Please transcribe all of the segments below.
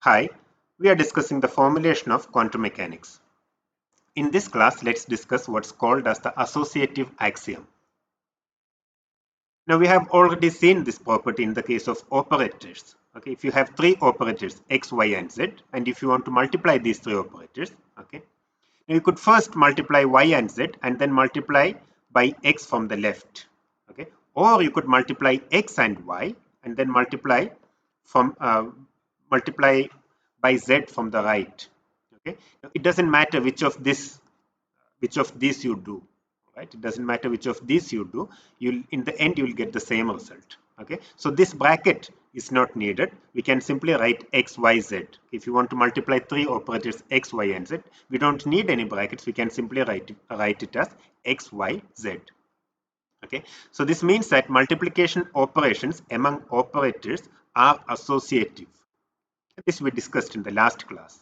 Hi, we are discussing the formulation of quantum mechanics. In this class, let's discuss what's called as the associative axiom. Now, we have already seen this property in the case of operators. Okay, if you have three operators x, y, and z, and if you want to multiply these three operators, okay, now you could first multiply y and z and then multiply by x from the left. Okay, or you could multiply x and y and then from multiply by z from the right. Okay, now, it doesn't matter which of these you do, right? It doesn't matter which of these you do, you'll in the end you'll get the same result. Okay, so this bracket is not needed. We can simply write x, y, z. If you want to multiply three operators x, y, and z, we don't need any brackets. We can simply write it as x, y, z. Okay, so this means that multiplication operations among operators are associative. This we discussed in the last class.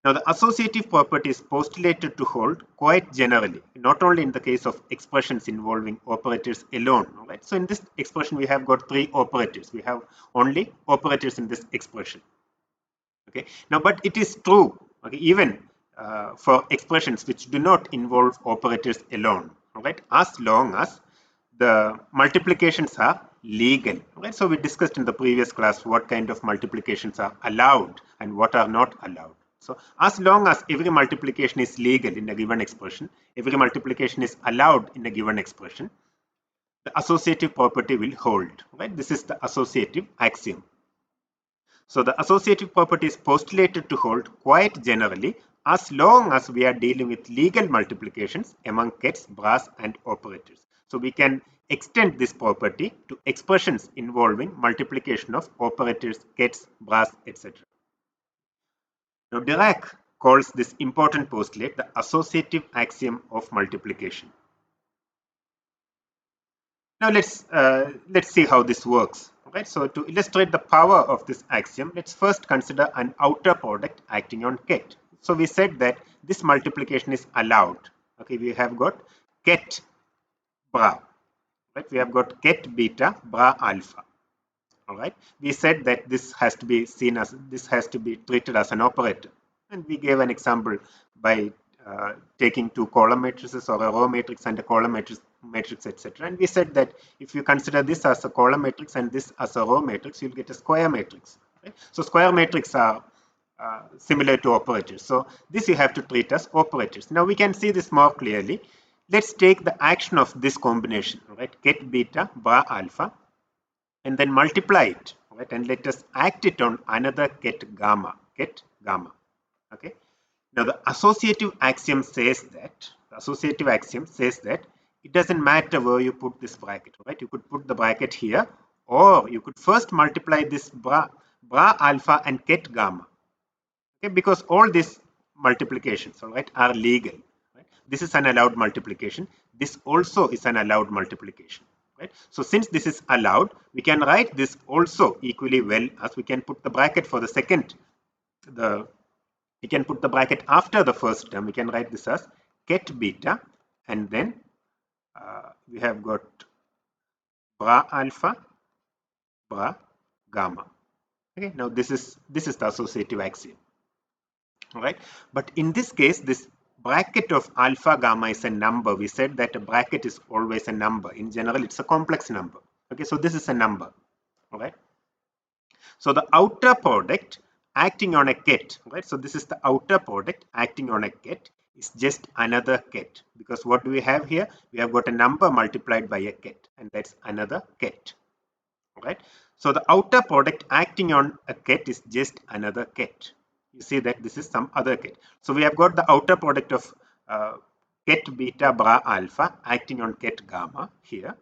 Now, the associative property is postulated to hold quite generally, not only in the case of expressions involving operators alone. Right? So, in this expression, we have got three operators. We have only operators in this expression. Okay. Now, but it is true, okay, even for expressions which do not involve operators alone. Right? As long as the multiplications are legal. Right? So, we discussed in the previous class what kind of multiplications are allowed and what are not allowed. So, as long as every multiplication is legal in a given expression, every multiplication is allowed in a given expression, the associative property will hold. Right? This is the associative axiom. So, the associative property is postulated to hold quite generally as long as we are dealing with legal multiplications among Kets, brass, and operators. So, we can extend this property to expressions involving multiplication of operators, Kets, brass, etc. Now, Dirac calls this important postulate the associative axiom of multiplication. Now, let's see how this works. Right? So, to illustrate the power of this axiom, let's first consider an outer product acting on Ket. So, we said that this multiplication is allowed. Okay, we have got Ket bra. Right? We have got Ket beta bra alpha. All right. We said that this has to be treated as an operator, and we gave an example by taking two column matrices or a row matrix and a column matrix, etc. And we said that if you consider this as a column matrix and this as a row matrix, you'll get a square matrix. Right? So square matrix are similar to operators. So this you have to treat as operators. Now we can see this more clearly. Let's take the action of this combination, right? Ket beta bra alpha, and then multiply it, right? And let us act it on another ket gamma. Okay. Now the associative axiom says that it doesn't matter where you put this bracket, right? You could put the bracket here, or you could first multiply this bra alpha and ket gamma. Okay, because all these multiplications, all right, are legal. Right? This is an allowed multiplication. This also is an allowed multiplication. Right? So since this is allowed, we can write this also equally well as we can put the bracket for the second. We can put the bracket after the first term. We can write this as ket beta, and then we have got bra alpha, bra gamma. Okay. Now this is the associative axiom. All right. But in this case, this bracket of alpha gamma is a number. We said that a bracket is always a number. In general, it's a complex number. Okay, so this is a number. All right. So the outer product acting on a ket, right? So this is the outer product acting on a ket is just another ket, because what do we have here? We have got a number multiplied by a ket, and that's another ket. All right. So the outer product acting on a ket is just another ket. You see that this is some other ket. So we have got the outer product of ket beta bra alpha acting on ket gamma here.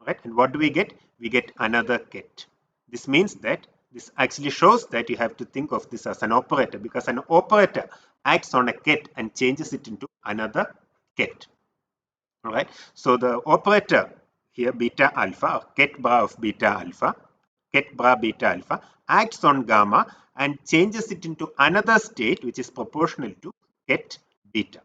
Right? And what do we get? We get another ket. This means that this actually shows that you have to think of this as an operator, because an operator acts on a ket and changes it into another ket. All right. So the operator here, beta alpha, or ket bra of beta alpha, ket bra beta alpha, acts on gamma and changes it into another state which is proportional to ket beta.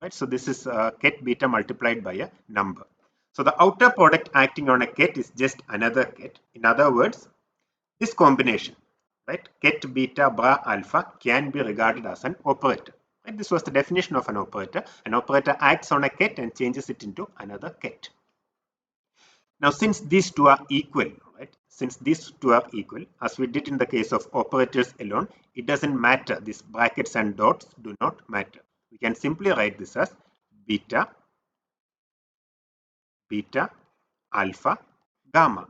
Right. So this is ket beta multiplied by a number. So the outer product acting on a ket is just another ket. In other words, this combination, right? Ket beta bra alpha can be regarded as an operator. Right? This was the definition of an operator. An operator acts on a ket and changes it into another ket. Now, since these two are equal, right? Since these two are equal, as we did in the case of operators alone, it doesn't matter. These brackets and dots do not matter. We can simply write this as beta, beta, alpha, gamma.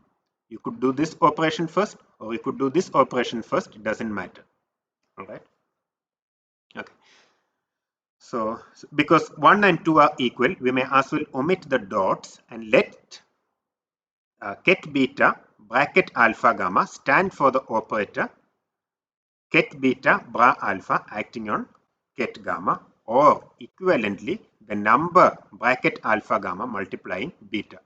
You could do this operation first, or you could do this operation first. It doesn't matter. All right. Okay. So because 1 and 2 are equal, we may as well omit the dots and let ket beta bracket alpha gamma stand for the operator ket beta bra alpha acting on ket gamma, or equivalently the number bracket alpha gamma multiplying beta.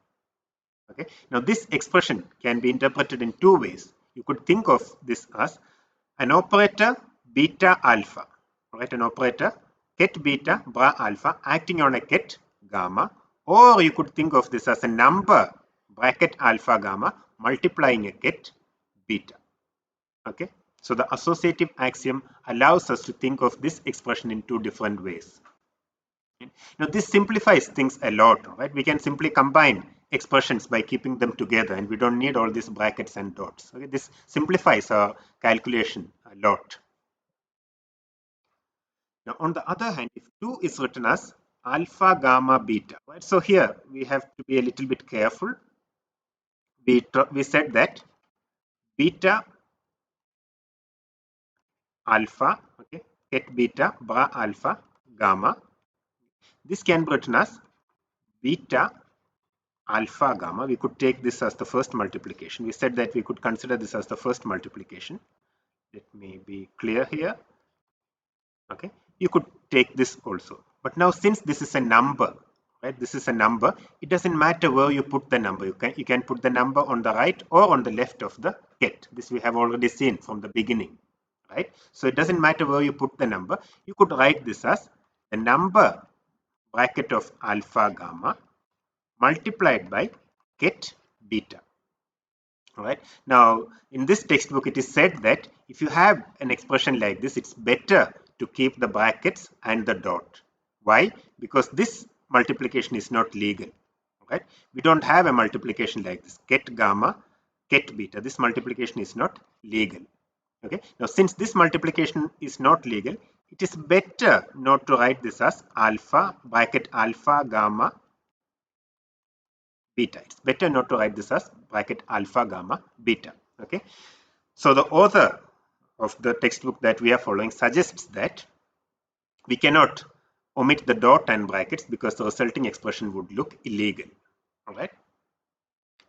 Okay. Now this expression can be interpreted in two ways. You could think of this as an operator beta alpha, right? An operator ket beta bra alpha acting on a ket gamma, or you could think of this as a number bracket alpha gamma multiplying a ket beta. Okay. So the associative axiom allows us to think of this expression in two different ways. Now this simplifies things a lot, right? We can simply combine expressions by keeping them together, and we don't need all these brackets and dots. Okay, this simplifies our calculation a lot. Now on the other hand, if 2 is written as alpha gamma beta, right? So here we have to be a little bit careful. We said that beta alpha, okay, ket beta bra alpha gamma. This can be written as beta alpha gamma. We could take this as the first multiplication. We said that we could consider this as the first multiplication. Let me be clear here. Okay, you could take this also. But now since this is a number, right? This is a number. It doesn't matter where you put the number. You can put the number on the right or on the left of the ket. This we have already seen from the beginning, right? So it doesn't matter where you put the number. You could write this as the number bracket of alpha gamma multiplied by ket beta. All right. Now, in this textbook, it is said that if you have an expression like this, it's better to keep the brackets and the dot. Why? Because this multiplication is not legal. Right? We don't have a multiplication like this. Ket gamma, ket beta. This multiplication is not legal. Okay. Now, since this multiplication is not legal, it is better not to write this as alpha bracket alpha gamma beta. It's better not to write this as bracket alpha gamma beta. Okay. So the author of the textbook that we are following suggests that we cannot omit the dot and brackets because the resulting expression would look illegal. All right.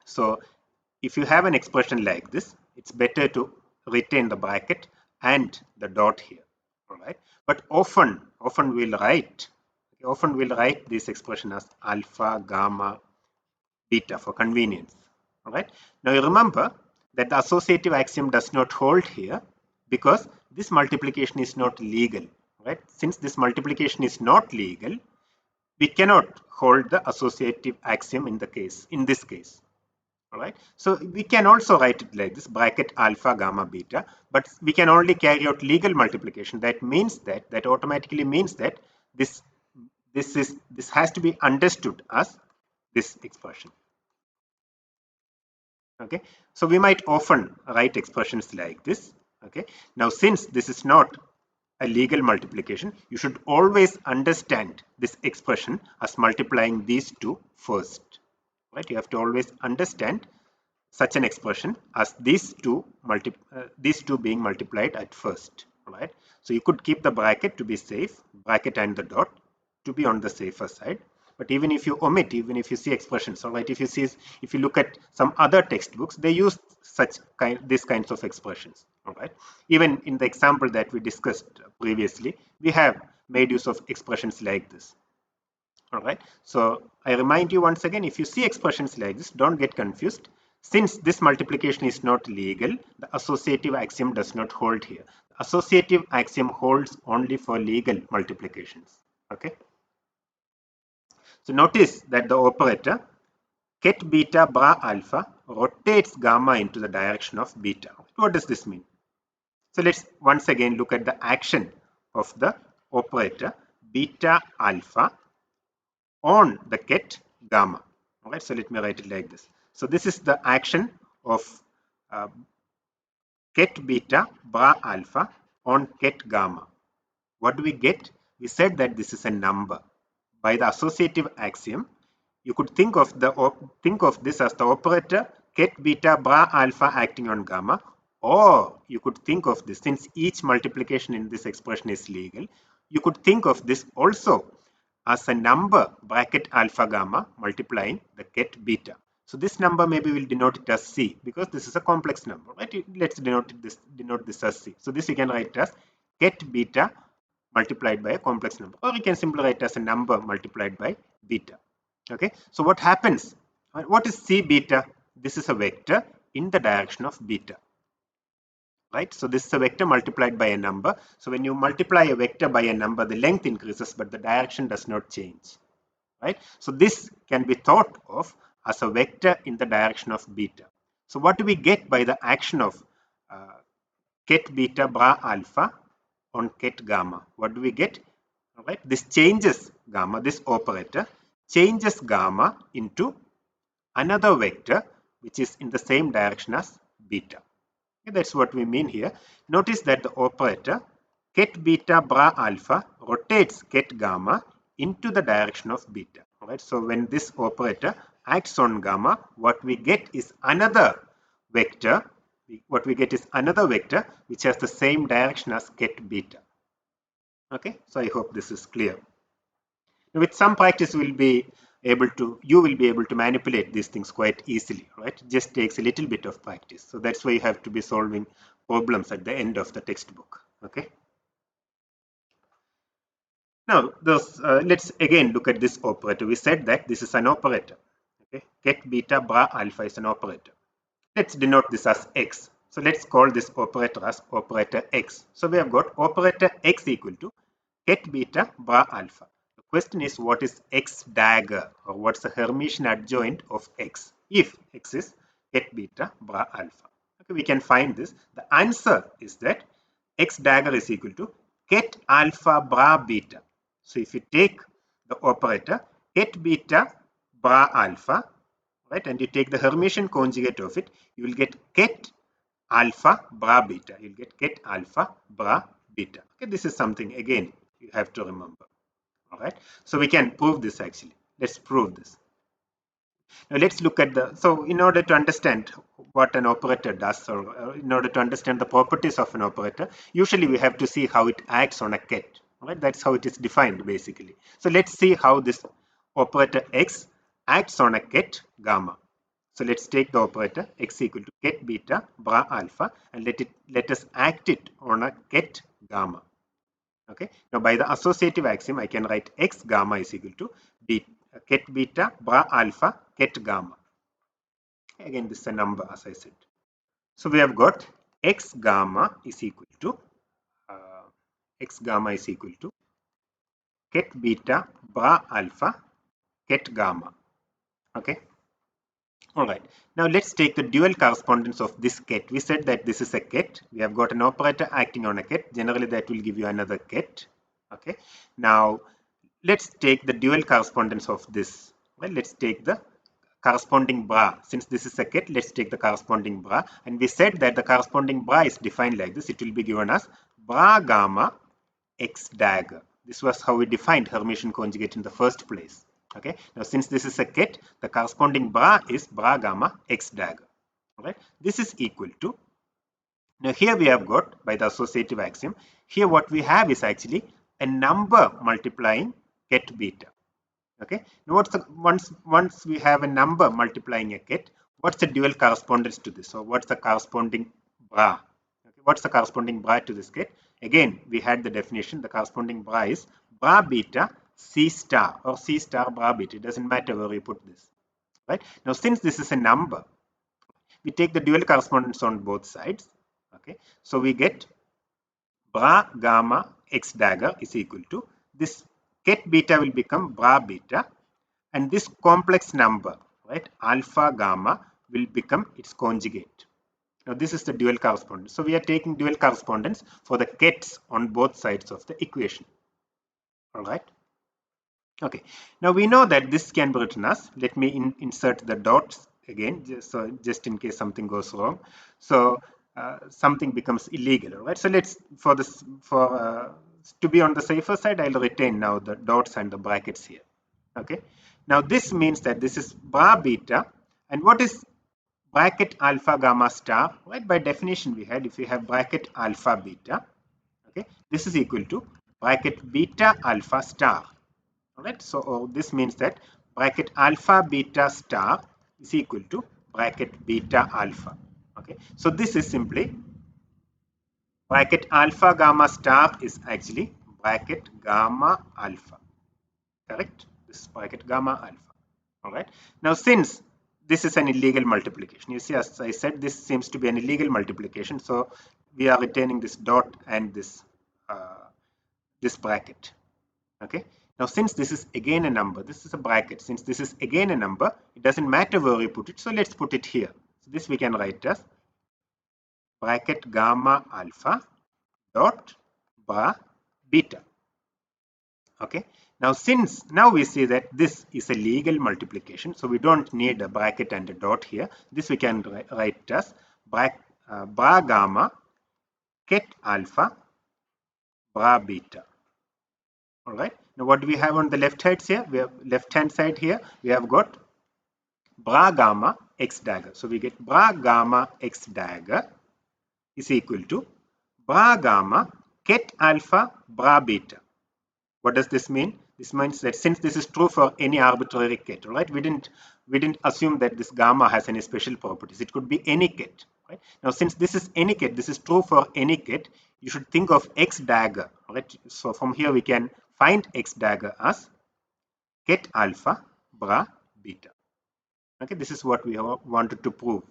So if you have an expression like this, it's better to retain the bracket and the dot here. All right. But often we'll write this expression as alpha gamma beta for convenience. All right. Now you remember that the associative axiom does not hold here because this multiplication is not legal. Right. Since this multiplication is not legal, we cannot hold the associative axiom in this case. All right. So we can also write it like this bracket alpha gamma beta, but we can only carry out legal multiplication. That means that automatically means that this has to be understood as this expression. Okay, so we might often write expressions like this. Okay, now since this is not a legal multiplication, you should always understand this expression as multiplying these two first. Right, you have to always understand such an expression as these two being multiplied at first. Right, so you could keep the bracket to be safe, bracket and the dot to be on the safer side. But even if you omit, even if you see expressions, all right, if you look at some other textbooks, they use these kinds of expressions. All right, even in the example that we discussed previously, we have made use of expressions like this. All right, so I remind you once again, if you see expressions like this, don't get confused. Since this multiplication is not legal, the associative axiom does not hold here. The associative axiom holds only for legal multiplications. Okay. So notice that the operator ket beta bra alpha rotates gamma into the direction of beta. What does this mean? So let's once again look at the action of the operator beta alpha on the ket gamma. All right, so let me write it like this. So this is the action of uh, ket beta bra alpha on ket gamma. What do we get? We said that this is a number. By the associative axiom, you could think of this as the operator ket beta bra alpha acting on gamma, or you could think of this, since each multiplication in this expression is legal, you could think of this also as a number bracket alpha gamma multiplying the ket beta. So this number maybe will denote it as C because this is a complex number, right? Let's denote this as C. So this you can write as ket beta multiplied by a complex number, or you can simply write as a number multiplied by beta. Okay, so what happens? What is C beta? This is a vector in the direction of beta, right? So this is a vector multiplied by a number. So when you multiply a vector by a number, the length increases, but the direction does not change, right? So this can be thought of as a vector in the direction of beta. So what do we get by the action of ket beta bra alpha on ket gamma? What do we get? All right, this changes gamma, this operator changes gamma into another vector which is in the same direction as beta. Okay, that's what we mean here. Notice that the operator ket beta bra alpha rotates ket gamma into the direction of beta. All right, so when this operator acts on gamma, what we get is another vector. What we get is another vector which has the same direction as ket beta. Okay, so I hope this is clear. With some practice, you will be able to manipulate these things quite easily, right? It just takes a little bit of practice. So that's why you have to be solving problems at the end of the textbook. Okay. Now, let's again look at this operator. We said that this is an operator. Okay, ket beta bra alpha is an operator. Let's denote this as x. So let's call this operator as operator x. So we have got operator x equal to ket beta bra alpha. The question is, what is x dagger, or what's the Hermitian adjoint of x if x is ket beta bra alpha? Okay, we can find this. The answer is that x dagger is equal to ket alpha bra beta. So if you take the operator ket beta bra alpha, right, and you take the Hermitian conjugate of it, you will get ket alpha bra beta. You'll get ket alpha bra beta. Okay, this is something again you have to remember. All right, so we can prove this actually. Let's prove this. Now let's look at so in order to understand what an operator does, or in order to understand the properties of an operator, usually we have to see how it acts on a ket. All right, that's how it is defined basically. So let's see how this operator x acts on a ket gamma. So let's take the operator x equal to ket beta bra alpha and let us act it on a ket gamma. Okay, now by the associative axiom I can write x gamma is equal to ket beta bra alpha ket gamma. Again, this is a number, as I said. So we have got x gamma is equal to ket beta bra alpha ket gamma. Okay. All right. Now let's take the dual correspondence of this ket. We said that this is a ket. We have got an operator acting on a ket. Generally, that will give you another ket. Okay. Now let's take the dual correspondence of this. Well, let's take the corresponding bra. Since this is a ket, let's take the corresponding bra. And we said that the corresponding bra is defined like this. It will be given as bra gamma x dagger. This was how we defined Hermitian conjugate in the first place. Okay. Now, since this is a ket, the corresponding bra is bra gamma x dagger. All right. This is equal to. Now, here we have got by the associative axiom. Here, what we have is actually a number multiplying ket beta. Okay. Now, once we have a number multiplying a ket, what's the dual correspondence to this? So, what's the corresponding bra? Okay. What's the corresponding bra to this ket? Again, we had the definition. The corresponding bra is bra beta C star or C star bra beta. It doesn't matter where you put this. Right. Now, since this is a number, we take the dual correspondence on both sides. Okay. So we get bra gamma x dagger is equal to this ket beta will become bra beta, and this complex number, right, alpha gamma will become its conjugate. Now this is the dual correspondence. So we are taking dual correspondence for the Kets on both sides of the equation. All right. Okay. Now we know that this can be written as, let me insert the dots again, just in case something goes wrong. So something becomes illegal. All right. So let's, to be on the safer side, I'll retain now the dots and the brackets here. Okay. Now this means that this is bra beta, and what is bracket alpha gamma star? Right. By definition, we had, if you have bracket alpha beta, okay, this is equal to bracket beta alpha star. All right. So this means that bracket alpha beta star is equal to bracket beta alpha. Okay. So this is simply bracket alpha gamma star is actually bracket gamma alpha. Correct? This is bracket gamma alpha. All right. Now, since this is an illegal multiplication, you see, as I said, this seems to be an illegal multiplication. So we are retaining this dot and this bracket. Okay. Now, since this is again a number, this is a bracket. Since this is again a number, it doesn't matter where we put it. So let's put it here. So this we can write as bracket gamma alpha dot bar beta. Okay. Now, since now we see that this is a legal multiplication, so we don't need a bracket and a dot here. This we can write as bar gamma ket alpha bar beta. All right. Now, what do we have on the left hand here? We have left hand side here. We have got bra gamma x dagger. So we get bra gamma x dagger is equal to bra gamma ket alpha bra beta. What does this mean? This means that since this is true for any arbitrary ket, right? We didn't assume that this gamma has any special properties. It could be any ket, right? Now, since this is any ket, this is true for any ket. You should think of x dagger, right? So from here we can find x dagger as ket alpha bra beta. Okay, this is what we wanted to prove.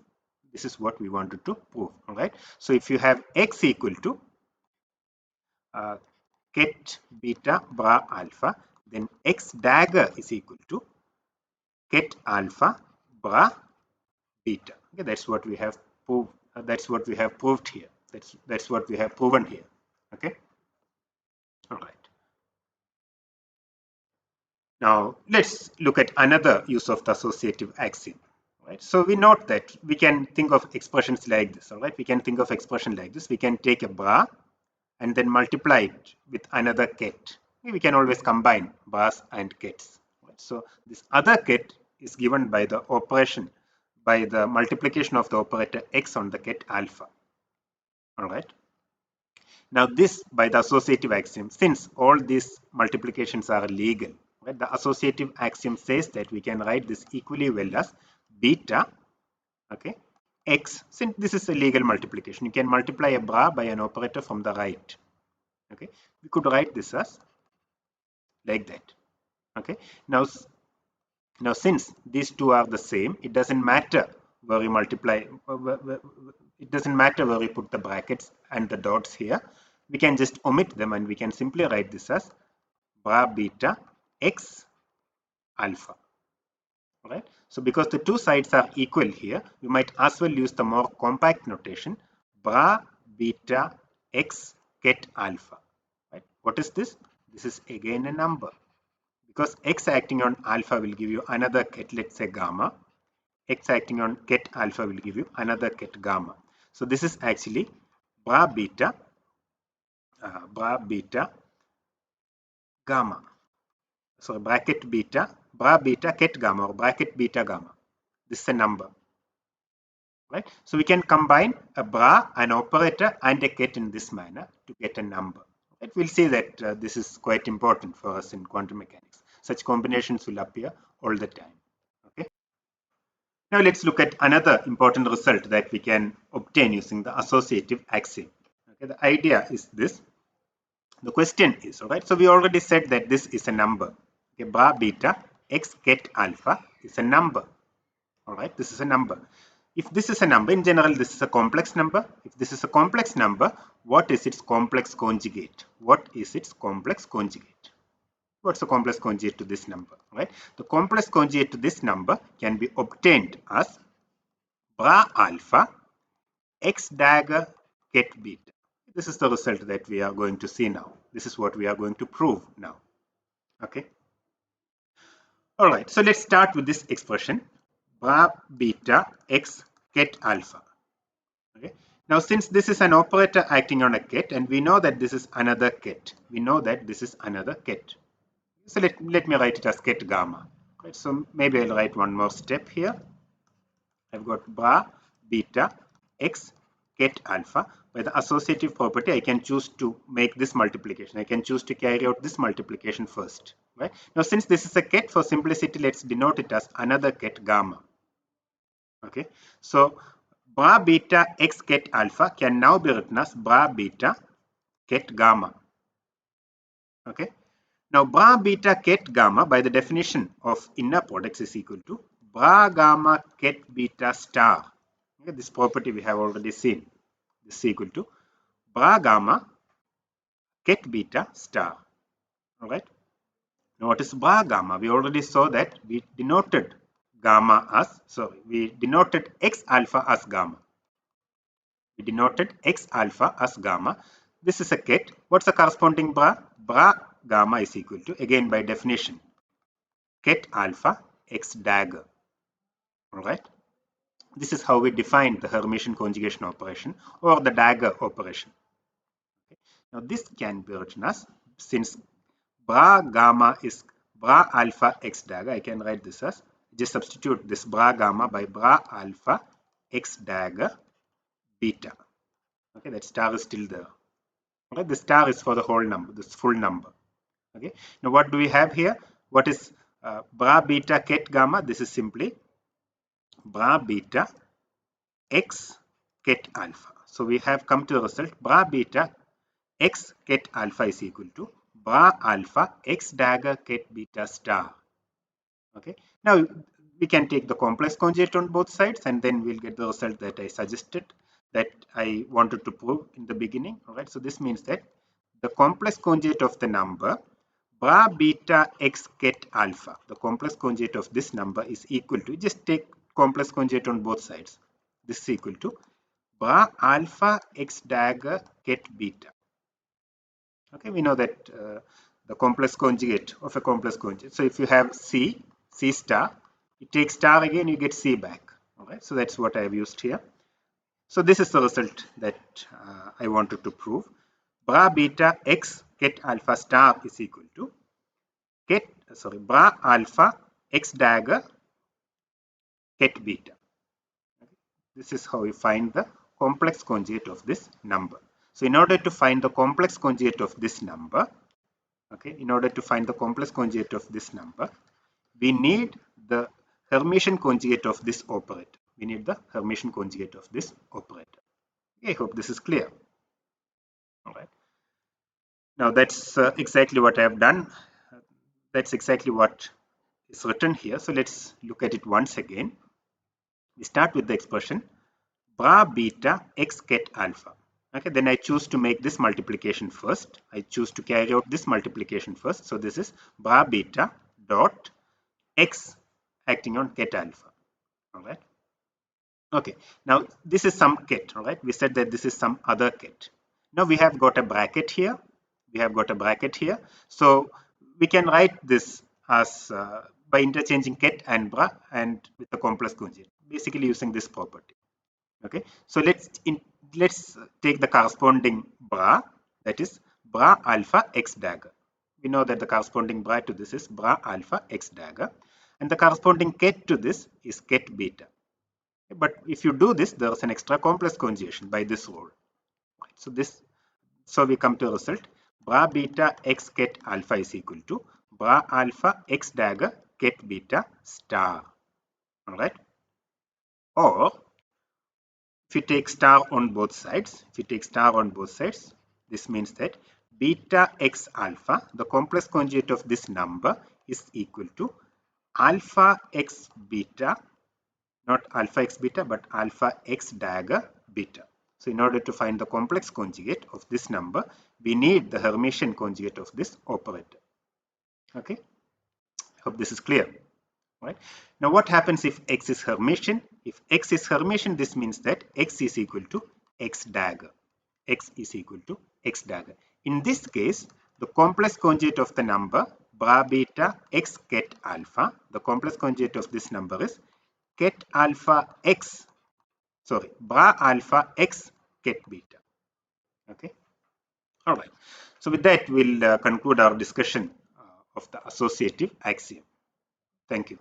This is what we wanted to prove. All right. So if you have x equal to ket beta bra alpha, then x dagger is equal to ket alpha bra beta. Okay, that's what we have proved. That's what we have proved here. That's what we have proven here. Okay. All right. Now let's look at another use of the associative axiom. Right. So we note that we can think of expressions like this. All right. We can think of expression like this. We can take a bra and then multiply it with another ket. We can always combine bars and kets. Right? So this other ket is given by the operation, by the multiplication of the operator x on the ket alpha. All right. Now this, by the associative axiom, since all these multiplications are legal, right, the associative axiom says that we can write this equally well as beta, okay, x. Since this is a legal multiplication, you can multiply a bra by an operator from the right. Okay, we could write this as like that. Okay, now since these two are the same, it doesn't matter where we multiply, it doesn't matter where we put the brackets and the dots here. We can just omit them and we can simply write this as bra beta x alpha. All right. So because the two sides are equal here, we might as well use the more compact notation bra beta x ket alpha. Right. What is this? This is again a number. Because x acting on alpha will give you another ket, let's say gamma. X acting on ket alpha will give you another ket gamma. So this is actually bra beta gamma. So bracket beta, bra beta ket gamma or bracket beta gamma. This is a number. Right? So we can combine a bra, an operator, and a ket in this manner to get a number. Right? We'll see that this is quite important for us in quantum mechanics. Such combinations will appear all the time. Okay. Now let's look at another important result that we can obtain using the associative axiom. Okay, the idea is this. The question is, all right, so we already said that this is a number. Okay, bra beta x ket alpha is a number. All right, this is a number. If this is a number, in general, this is a complex number. If this is a complex number, what is its complex conjugate? What is its complex conjugate? What's the complex conjugate to this number? Right? The complex conjugate to this number can be obtained as bra alpha x dagger ket beta. This is the result that we are going to see now. This is what we are going to prove now. Okay. All right. So let's start with this expression bra beta x ket alpha. Okay. Now, since this is an operator acting on a ket, and we know that this is another ket, we know that this is another ket. So let me write it as ket gamma. Right. So maybe I'll write one more step here. I've got bra beta x ket alpha. By the associative property, I can choose to make this multiplication. I can choose to carry out this multiplication first. Right. Now, since this is a ket, for simplicity, let's denote it as another ket gamma. Okay. So bra beta x ket alpha can now be written as bra beta ket gamma. Okay. Now, bra beta ket gamma, by the definition of inner products, is equal to bra gamma ket beta star. Okay, this property we have already seen. This is equal to bra gamma ket beta star. All right. Now, what is bra gamma? We already saw that we denoted x alpha as gamma. We denoted x alpha as gamma. This is a ket. What's the corresponding bra? Bra gamma is equal to, again by definition, ket alpha x dagger. All right. This is how we define the Hermitian conjugation operation or the dagger operation. Okay. Now this can be written as, since bra gamma is bra alpha x dagger, I can write this as, just substitute this bra gamma by bra alpha x dagger beta. Okay, that star is still there. Okay, the star is for the whole number, this full number. Okay, now what do we have here? What is bra beta ket gamma? This is simply bra beta x ket alpha. So we have come to the result bra beta x ket alpha is equal to bra alpha x dagger ket beta star. Okay, now we can take the complex conjugate on both sides and then we'll get the result that I suggested, that I wanted to prove in the beginning. All right, so this means that the complex conjugate of the number bra beta x ket alpha, the complex conjugate of this number is equal to, just take complex conjugate on both sides. This is equal to bra alpha x dagger ket beta. Okay, we know that the complex conjugate of a complex conjugate. So if you have C star, you take star again, you get C back. All right, so that's what I have used here. So this is the result that I wanted to prove. Bra beta x ket alpha star is equal to bra alpha x dagger ket beta. Okay. This is how we find the complex conjugate of this number. So in order to find the complex conjugate of this number, okay, in order to find the complex conjugate of this number, we need the Hermitian conjugate of this operator. We need the Hermitian conjugate of this operator. Okay, I hope this is clear. All right. Now that's exactly what I have done. That's exactly what is written here. So let's look at it once again. We start with the expression bra beta x ket alpha. Okay, then I choose to make this multiplication first. I choose to carry out this multiplication first. So this is bra beta dot x acting on ket alpha. All right. Okay, now this is some ket. All right, we said that this is some other ket. Now we have got a bracket here. We have got a bracket here. So we can write this as by interchanging ket and bra and with the complex conjugate, basically using this property. Okay, so let's take the corresponding bra, that is bra alpha x dagger. We know that the corresponding bra to this is bra alpha x dagger, and the corresponding ket to this is ket beta. But if you do this, there is an extra complex conjugation by this rule. So we come to a result bra beta x ket alpha is equal to bra alpha x dagger ket beta star. All right, or if you take star on both sides, this means that beta x alpha, the complex conjugate of this number, is equal to alpha x beta, not alpha x beta, but alpha x dagger beta. So in order to find the complex conjugate of this number, we need the Hermitian conjugate of this operator. Okay, I hope this is clear. right? Now what happens if X is Hermitian? If X is Hermitian, this means that X is equal to X dagger. X is equal to X dagger. In this case, the complex conjugate of the number bra beta X ket alpha, the complex conjugate of this number is ket alpha X, sorry, bra alpha X ket beta. Okay. All right. So with that, we'll conclude our discussion of the associative axiom. Thank you.